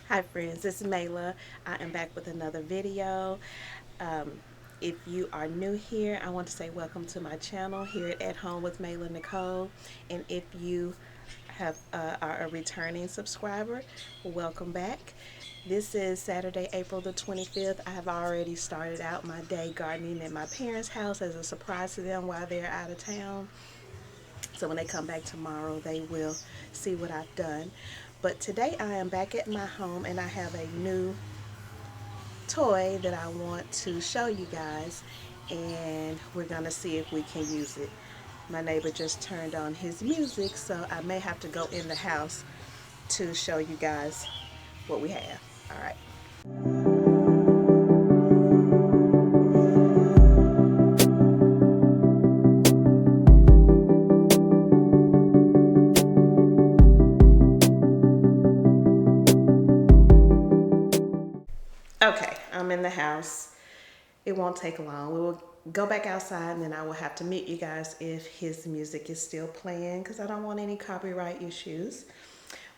Hi friends, it's Mayla. I am back with another video. Um, if you are new here, I want to say welcome to my channel here at Home with Mayla Nicole. And if you are a returning subscriber, welcome back. This is Saturday, April the 25th. I have already started out my day gardening at my parents' house as a surprise to them while they're out of town. So when they come back tomorrow, they will see what I've done. But today I am back at my home and I have a new toy that I want to show you guys, and we're gonna see if we can use it. My neighbor just turned on his music, so I may have to go in the house to show you guys what we have. All right. Okay, I'm in the house. It won't take long. We will go back outside and then I will have to meet you guys if his music is still playing because I don't want any copyright issues.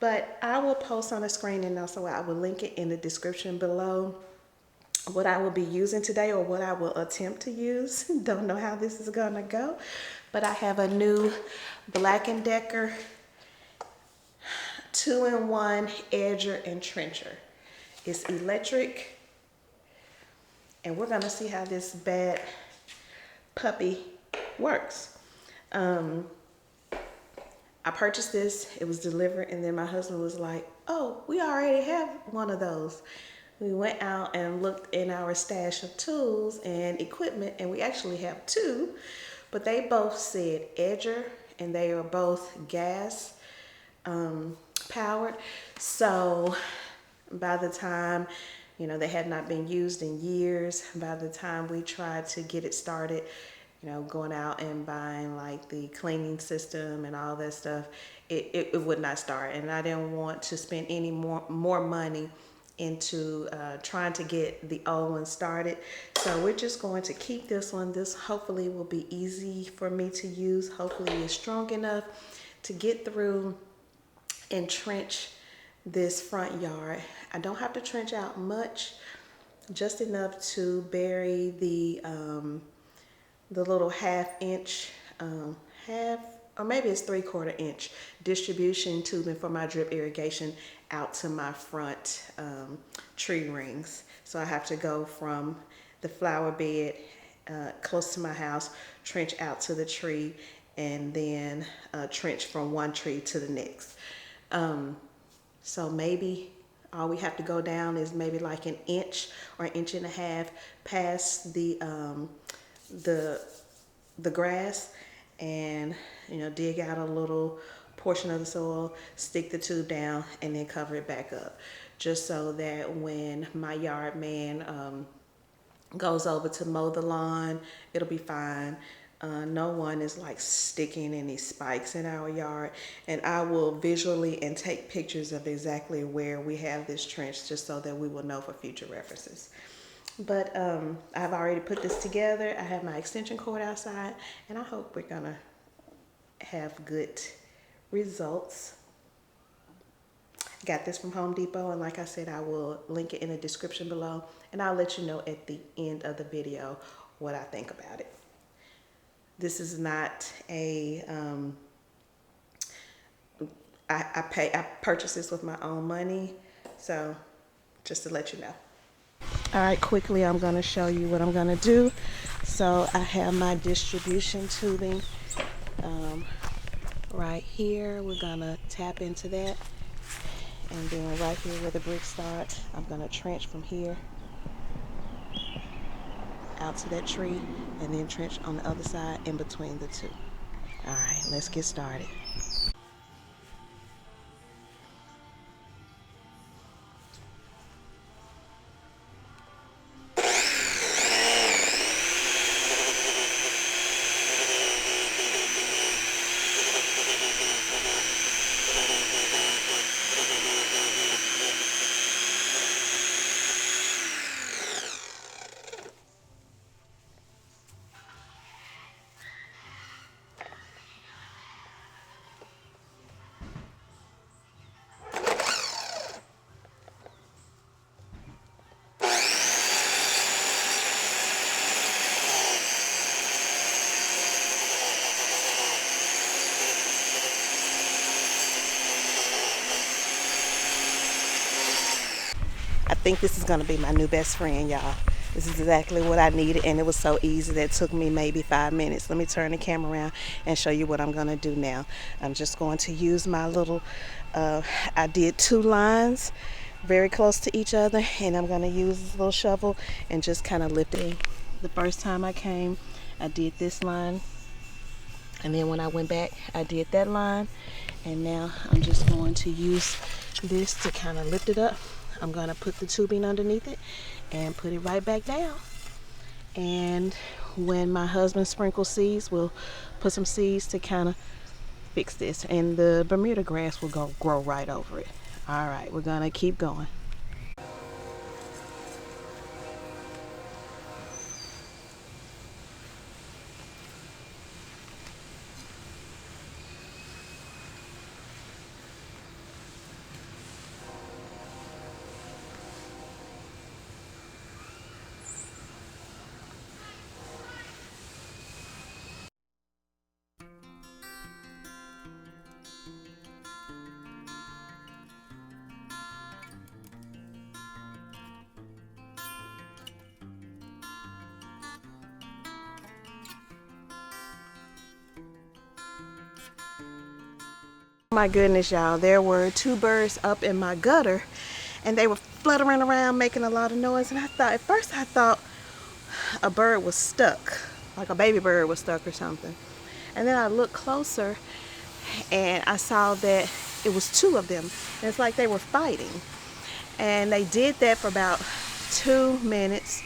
But I will post on the screen and also I will link it in the description below what I will be using today or what I will attempt to use. Don't know how this is gonna go, but I have a new Black & Decker 2-in-1 edger and trencher. It's electric, and we're gonna see how this bad puppy works. I purchased this, it was delivered, and then my husband was like, oh, we already have one of those. We went out and looked in our stash of tools and equipment, and we actually have two, but they both said edger, and they are both gas powered. So by the time, they had not been used in years, by the time we tried to get it started, going out and buying like the cleaning system and all that stuff, it would not start. And I didn't want to spend any more money into trying to get the old one started. So we're just going to keep this one. This hopefully will be easy for me to use. Hopefully it's strong enough to get through and trench this front yard. I don't have to trench out much, just enough to bury the little half-inch, half, or maybe it's 3/4 inch distribution tubing for my drip irrigation out to my front tree rings. So I have to go from the flower bed close to my house, trench out to the tree, and then trench from one tree to the next. So maybe all we have to go down is maybe like an inch or an inch and a half past the grass, and dig out a little portion of the soil, stick the tube down, and then cover it back up, just so that when my yard man goes over to mow the lawn, it'll be fine. No one is like sticking any spikes in our yard, and I will visually and take pictures of exactly where we have this trench, just so that we will know for future references. But I've already put this together. I have my extension cord outside, and I hope we're gonna have good results. Got this from Home Depot, and like I said, I will link it in the description below, and I'll let you know at the end of the video what I think about it. This is not a I purchased this with my own money, so just to let you know. All right, quickly I'm going to show you what I'm going to do. So I have my distribution tubing right here. We're going to tap into that, and then right here where the bricks start, I'm going to trench from here out to that tree, and then trench on the other side in between the two. All right, let's get started. I think this is gonna be my new best friend, y'all. This is exactly what I needed, and it was so easy that it took me maybe 5 minutes. Let me turn the camera around and show you what I'm gonna do now. I'm just going to use my little, I did 2 lines very close to each other, and I'm gonna use this little shovel and just kind of lift it. The first time I came, I did this line, and then when I went back, I did that line, and now I'm just going to use this to kind of lift it up. I'm gonna put the tubing underneath it and put it right back down. And when my husband sprinkles seeds, we'll put some seeds to kind of fix this, and the Bermuda grass will grow right over it. All right, we're gonna keep going. My goodness, y'all, there were 2 birds up in my gutter, and they were fluttering around making a lot of noise. And at first I thought a bird was stuck, like a baby bird was stuck or something. And then I looked closer and I saw that it was 2 of them. And it's like they were fighting. And they did that for about 2 minutes,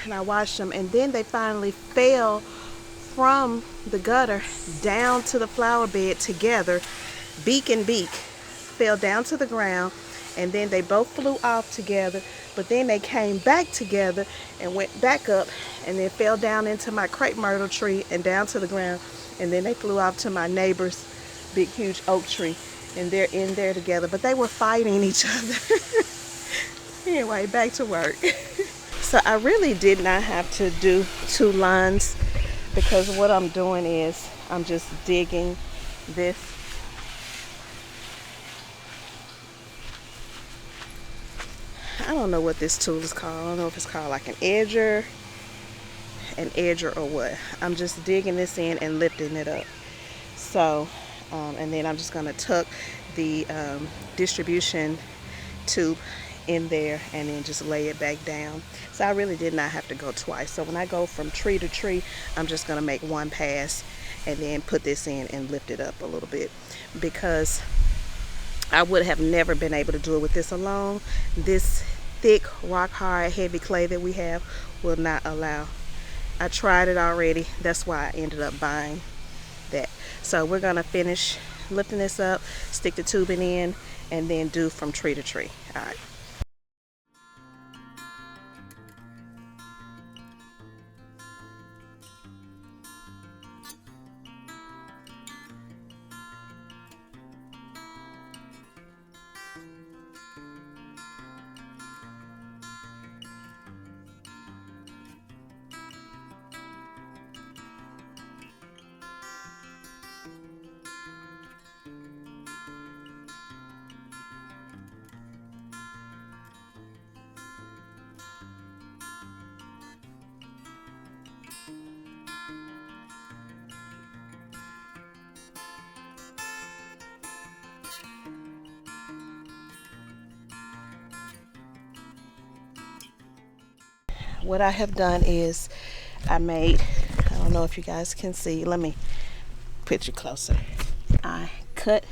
and I watched them, and then they finally fell from the gutter down to the flower bed together, beak and beak, fell down to the ground, and then they both flew off together. But then they came back together and went back up, and then fell down into my crepe myrtle tree and down to the ground, and then they flew off to my neighbor's big huge oak tree, and they're in there together, but they were fighting each other. Anyway, back to work. So I really did not have to do 2 lines, because what I'm doing is I'm just digging this. I don't know what this tool is called. I don't know if it's called like an edger or what. I'm just digging this in and lifting it up. So, and then I'm just gonna tuck the distribution tube in there and then just lay it back down. So I really did not have to go twice. So when I go from tree to tree, I'm just gonna make 1 pass and then put this in and lift it up a little bit, because I would have never been able to do it with this alone. This thick, rock hard, heavy clay that we have will not allow. I tried it already. That's why I ended up buying that. So we're gonna finish lifting this up, stick the tubing in, and then do from tree to tree. All right. What I have done is I don't know if you guys can see, let me put you closer. I cut,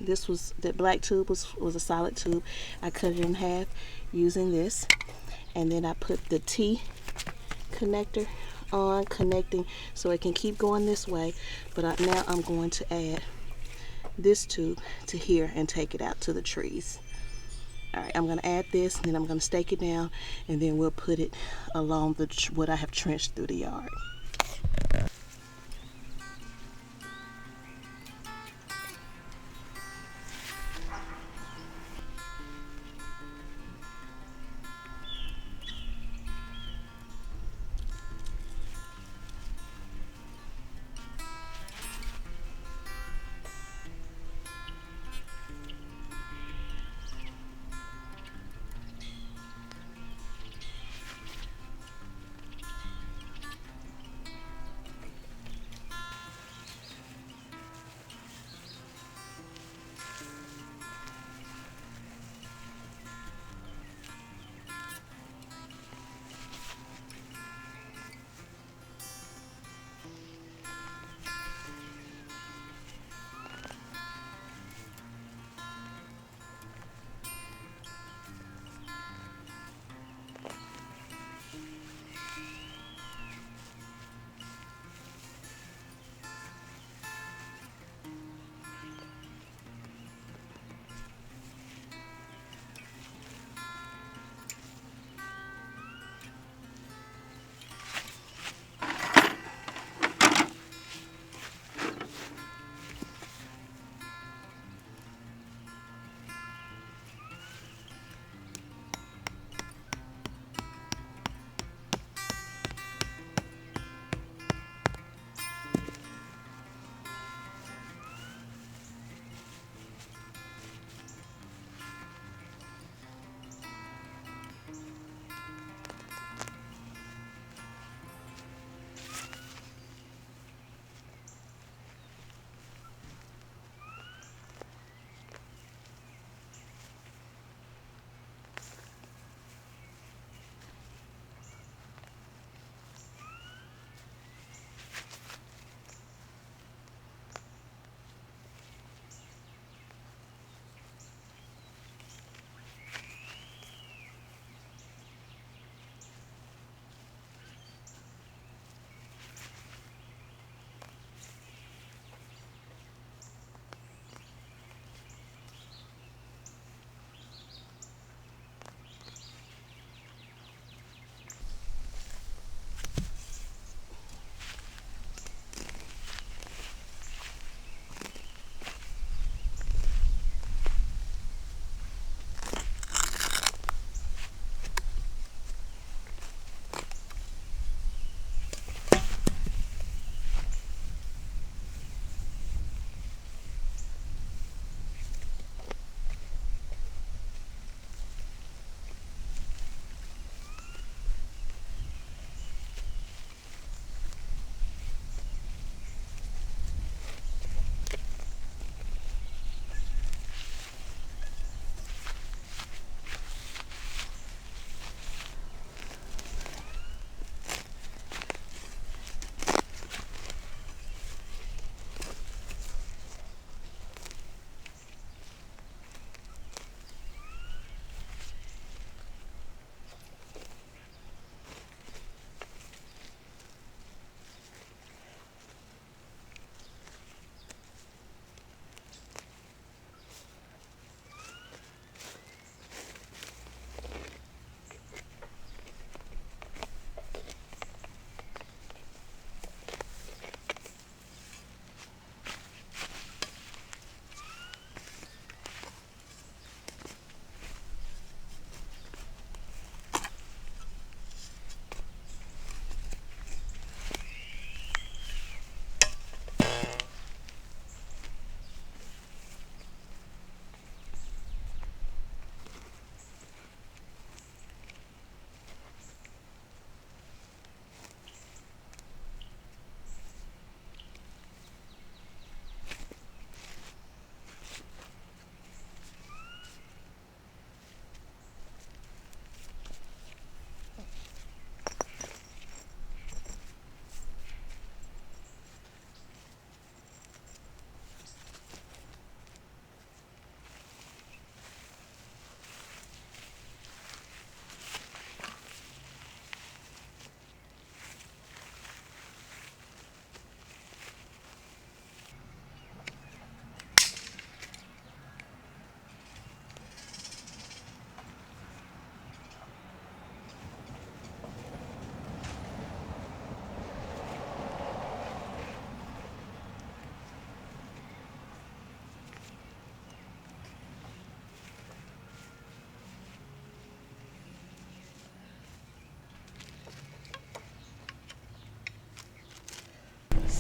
the black tube was a solid tube. I cut it in half using this, and then I put the T connector on, connecting so it can keep going this way. But now I'm going to add this tube to here and take it out to the trees. All right, I'm gonna add this, and then I'm gonna stake it down, and then we'll put it along what I have trenched through the yard.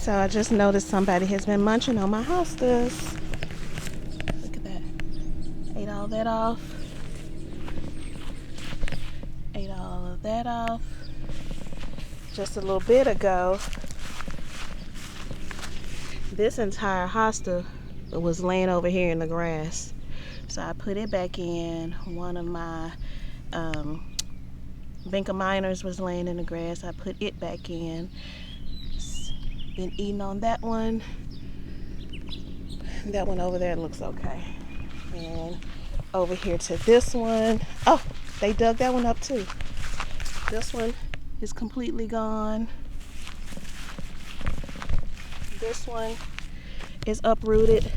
So I just noticed somebody has been munching on my hostas. Look at that. Ate all that off. Ate all of that off. Just a little bit ago, this entire hosta was laying over here in the grass. So I put it back in. One of my Vinca minors was laying in the grass. I put it back in. Been eating on that one. That one over there looks okay. And over here to this one. Oh, they dug that one up too. This one is completely gone. This one is uprooted.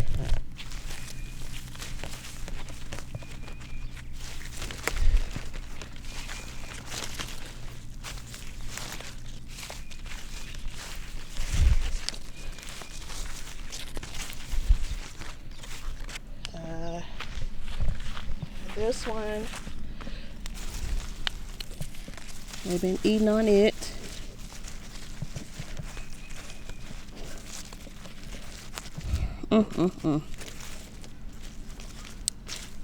This one, they've been eating on it.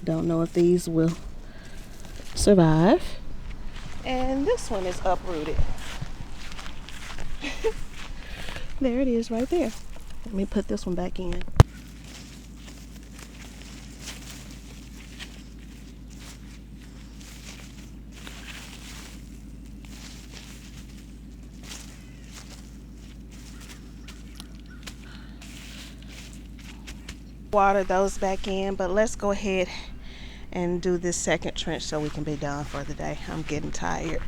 Don't know if these will survive. And this one is uprooted. There it is right there. Let me put this one back in. Water those back in, but let's go ahead and do this second trench so we can be done for the day. I'm getting tired.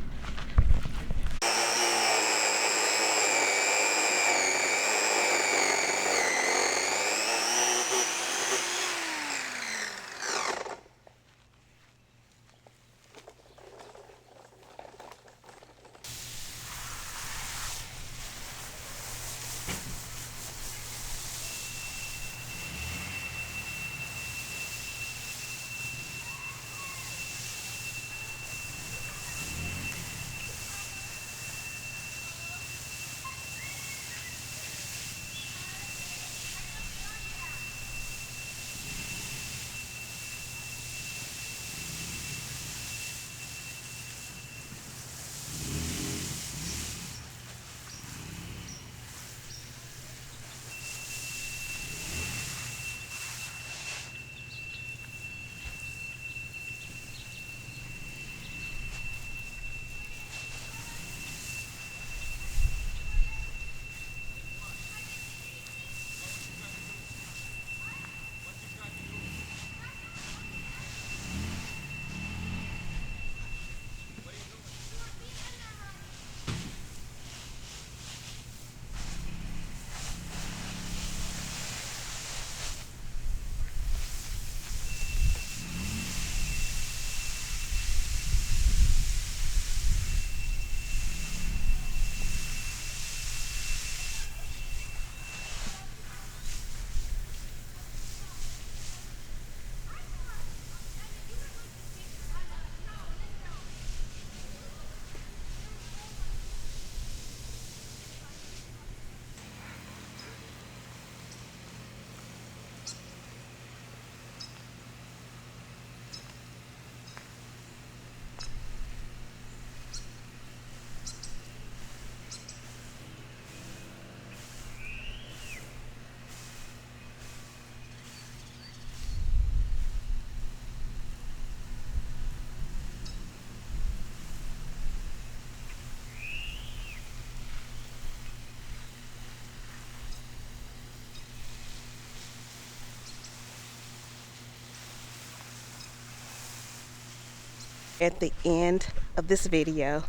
At the end of this video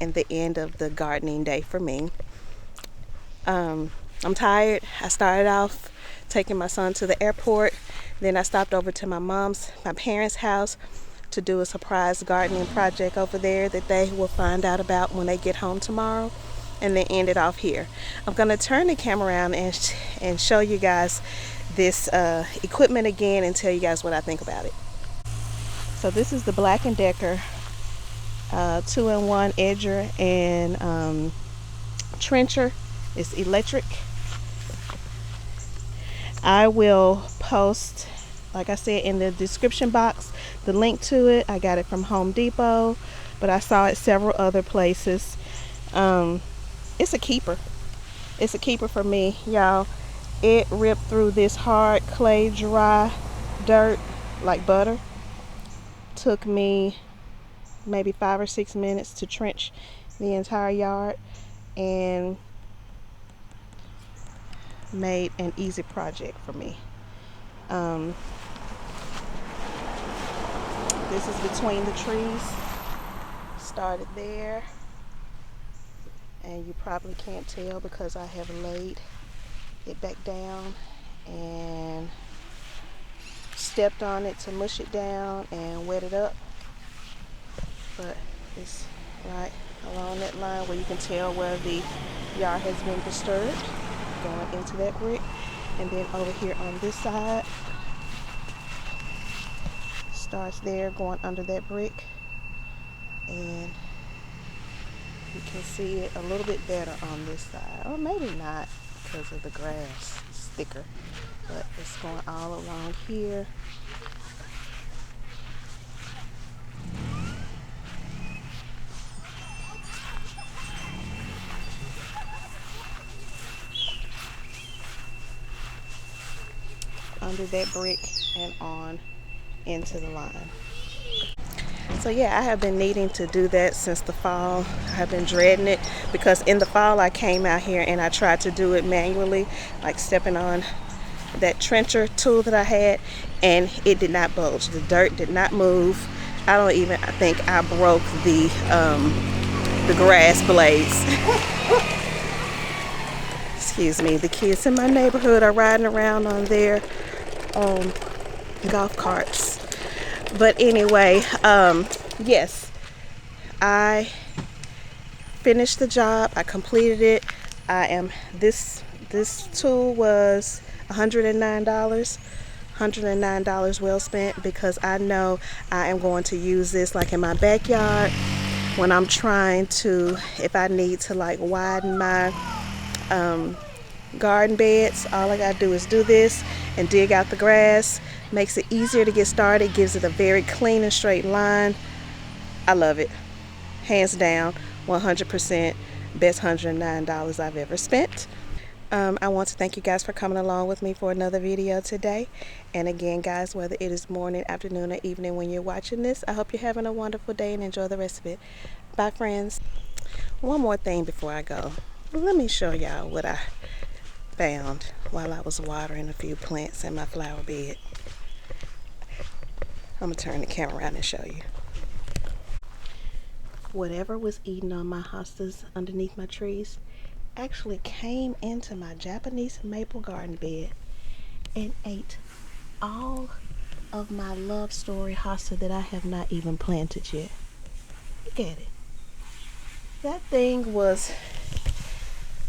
and the end of the gardening day for me. I'm tired. I started off taking my son to the airport. Then I stopped over to my parents' house to do a surprise gardening project over there that they will find out about when they get home tomorrow, and then end it off here. I'm gonna turn the camera around and show you guys this equipment again and tell you guys what I think about it. So this is the Black & Decker 2-in-1 edger and trencher It's electric. I will post, like I said, in the description box, the link to it. I got it from Home Depot, but I saw it several other places. It's a keeper. It's a keeper for me, y'all. It ripped through this hard clay dry dirt like butter. Took me maybe 5 or 6 minutes to trench the entire yard, and made an easy project for me. This is between the trees. Started there, and you probably can't tell because I have laid it back down and stepped on it to mush it down and wet it up. But it's right along that line where you can tell where the yard has been disturbed, going into that brick. And then over here on this side, starts there going under that brick, and you can see it a little bit better on this side, or maybe not because of the grass, it's thicker, but it's going all along here. Under that brick and on into the line. So yeah, I have been needing to do that since the fall. I have been dreading it because in the fall I came out here and I tried to do it manually, like stepping on that trencher tool that I had, and it did not budge. The dirt did not move. I think I broke the grass blades. Excuse me. The kids in my neighborhood are riding around on their golf carts. But anyway, yes, I finished the job. I completed it. This tool was $109. $109 well spent, because I know I am going to use this like in my backyard when I'm trying to, if I need to like widen my garden beds. All I gotta do is do this and dig out the grass. Makes it easier to get started, gives it a very clean and straight line. I love it, hands down, 100% best $109 I've ever spent. I want to thank you guys for coming along with me for another video today. And again, guys, whether it is morning, afternoon, or evening when you're watching this, I hope you're having a wonderful day and enjoy the rest of it. Bye, friends. One more thing before I go. Let me show y'all what I found while I was watering a few plants in my flower bed. I'm gonna turn the camera around and show you. Whatever was eating on my hostas underneath my trees actually came into my Japanese maple garden bed and ate all of my love story hosta that I have not even planted yet. Look at it. That thing was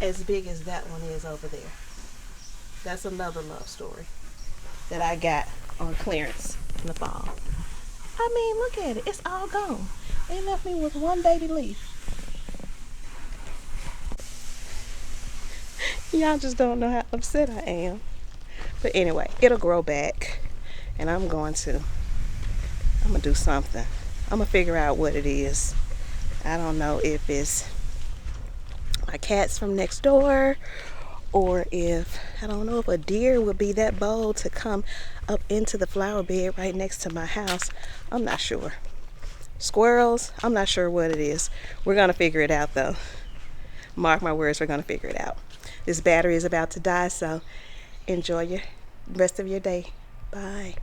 as big as that one is over there. That's another love story that I got on clearance in the fall. I mean, look at it. It's all gone. They left me with one baby leaf. Y'all just don't know how upset I am. But anyway, it'll grow back. And I'm gonna do something. I'm gonna figure out what it is. I don't know if it's my cats from next door, or if, I don't know if a deer would be that bold to come up into the flower bed right next to my house. I'm not sure. Squirrels, I'm not sure what it is. We're gonna figure it out though. Mark my words, we're gonna figure it out. This battery is about to die, so enjoy your rest of your day. Bye.